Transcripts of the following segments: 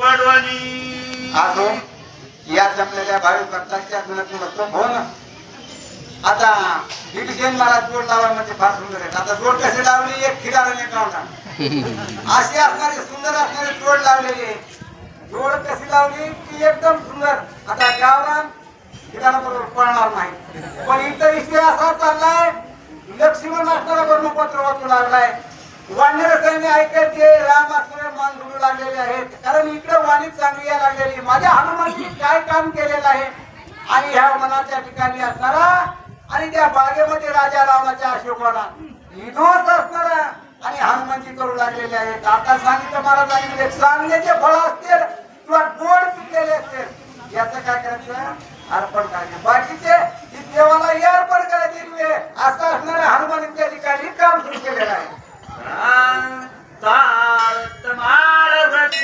पडवणी आजो या जमलेल्या भाविक भक्तांच्या गुणत्व हो ना. आता दीडशे मला जोड लावा म्हणजे फार सुंदर आहे. आता जोड कसे लावली एक खिलाराने काढला अशी असणारी सुंदर असणारी जोड लावलेली जोड कशी लावली की एकदम सुंदर. आता गावरान खिलारा बरोबर पळणार नाही पण इतर विषय असा चाललाय लक्ष्मण असणारा ब्रह्मपत्र वाचू लागलाय. वानर सैन्य ऐकायचे राम असणारे मान धुडू लागलेले आहेत कारण इकडे वाणी चांगली या लागलेली. माझ्या हनुमानजी काय काम केलेलं आहे आणि ह्या मनाच्या ठिकाणी असणारा आणि त्या बागेमध्ये राजा रामाच्या अशोकाला विध्वंस असणारा आणि हनुमानजी करू लागलेले आहेत. आता सांगितलं महाराजांनी म्हणजे चांगल्याचे फळ असतील किंवा गोड पिकलेले असतील याचं काय करायचं अर्पण करायचं. बाकीचे देवाला हे अर्पण करायचे असं असणाऱ्या हनुमान त्या ठिकाणी काम सुरू केलेलं आहे. माळ वृक्ष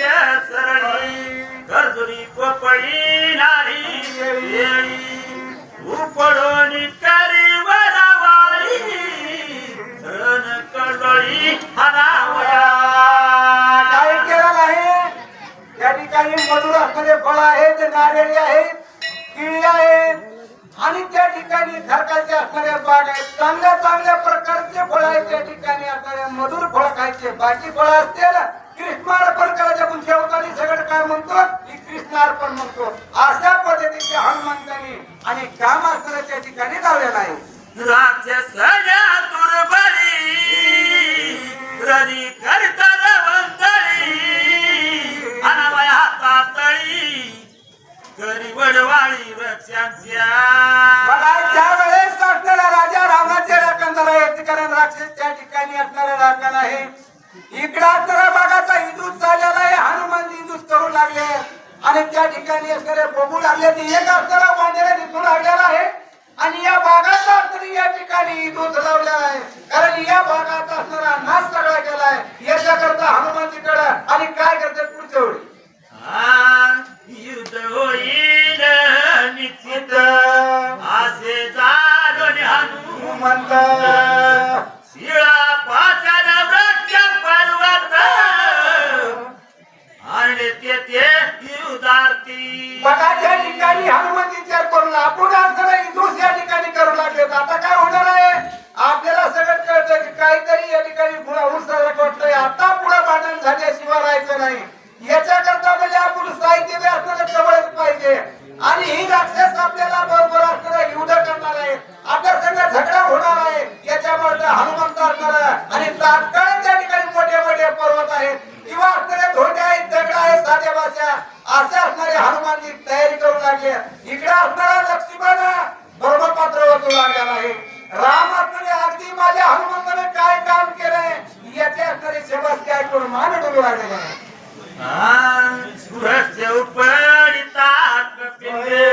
सरणी गरजुरी पोपळी नारी उपडून करी वडावाळी धरण कडोळी हरावया. काय केलेलं आहे या ठिकाणी मधुर असणारे फळ आहेत नारळी आहेत केळी आहेत आणि त्या ठिकाणी धरकाचे असणाऱ्या बाग आहेत. चांगल्या चांगल्या प्रकारचे फळ आहेत त्या ठिकाणी असणाऱ्या मधुर फळ खायचे. बाकी फळ असतील कृष्णार्पण करायचे आपण शेवटाने सगळं काय म्हणतो की कृष्णार्पण म्हणतो. अशा पद्धतीचे हनुमंतांनी आणि काम असणाऱ्या त्या ठिकाणी लावलेलं आहे. राक्षस दुर्बली रदी करता रवंतळी अनवय हातातळी करी वडवाळी वृक्षांच्या. त्या वेळेस असणारा राजा रावणाचे राखण आहे कारण राक्षस त्या ठिकाणी असणारा राखण आहे. इकडे असणारा बागाचा हिंदूस झालेला आहे. हनुमानजी हिंदूस करू लागले आणि त्या ठिकाणी असणारे बघू लागले एक असणारा वांजरा दिसू लागलेला आहे आणि या भागाचा असणारी या ठिकाणी हिंदूस लावलेला आहे कारण या भागाचा असणारा नाश सगळा केलाय. याच्याकरता हनुमानजीकडे आणि काय करते पुढच्या वेळी युद्ध होईल निश्चित असे जाणून हनुमंत शिळा पाचन वृक्ष पर्वत आणि तेथे युद्धार्थी. बघाच्या ठिकाणी हनुमानजीच्या करून आपण असणारा हिंदूस या ठिकाणी करू लागले. आता काय होणार आहे आपल्याला सगळं कळतं की काहीतरी या ठिकाणी पुढे उत्साह वाटतंय. आता पुढे भांडण झाल्याशिवाय राहायचं नाही. याच्याकरता म्हणजे आपण साहित्य बी असणारं जवळच पाहिजे आणि ही राक्षस आपल्याला बरोबर असणारा युद्ध करणार आहे. आपल्या सगळं झगडा होणार आहे. याच्यामुळे हनुमंत असणार आणि तात्काळ त्या ठिकाणी मोठे मोठे पर्वत आहेत किंवा असणारे धोंडे आहेत दगड आहेत साध्या भाषा असे असणारे हनुमानजी तयारी करू लागले. इकडे असणारा लक्ष्मण ब्रह्मपात्र वाचू लागलेला आहे. राम असणारे अगदी माझ्या हनुमंताने काय काम केलंय याचे असणारे सेवास काय करून मान डोलू लागलेले आहे. सुरस्य उपडिता कपिले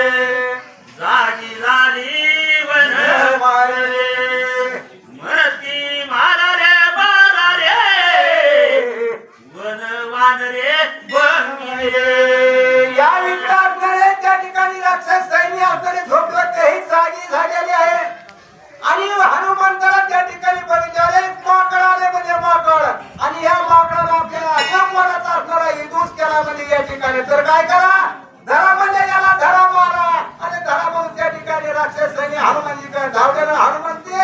जागी झाली वन मारे मरती मारारे मारारे वन वानरे बंगिरे. या विक्रांतने त्या ठिकाणी राक्षस सैन्य असणारे झोपलं तेही जागी झालेले आहे आणि हनुमंताला त्या ठिकाणी बघितले माकड आले म्हणजे माकड आणि या माकडाला आपल्याला अशोक वनाचा असणारा हिंदूस केला म्हणजे या ठिकाणी तर काय करा धरा म्हणजे याला धरा मारा आणि धरा म्हणून त्या ठिकाणी राक्षस सैन्य हनुमानजीकडे धावलेलं. हनुमंती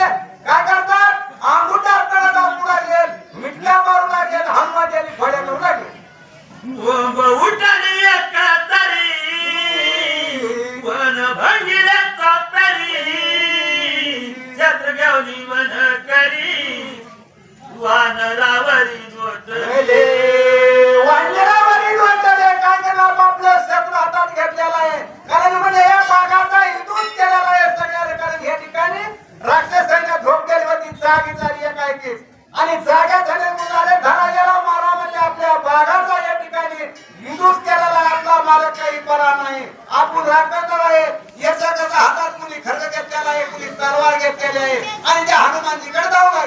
काय करतात अंगुठा असताना दाबू लागले मिटल्या मारू लागले हनुमानजी आणि फड्या करू लागले. उठली एक तरी वन भंगिल्याचा तरी छत्र घेऊन वन करी वानरावरी नोटले वानरावरी नोटले. काय करणार आपलं शस्त्र हातात घेतलेला आहे कारण म्हणजे या भागाचा हिंदूच केलेला आहे सगळ्या कारण या ठिकाणी राक्षसांना झोपलेली होती जागी झाली काय की आणि जागा झाले मुलाने धरा गेला मारा म्हणजे आपल्या भागाचा या ठिकाणी हिंदूच केलेला आहे. आपला मालक काही परा नाही आपण राखणार आहे. याच्या हातात कुणी खर्च घेतलेला आहे कुणी तलवार घेतलेली आहे आणि त्या हनुमानजीकडे जाऊ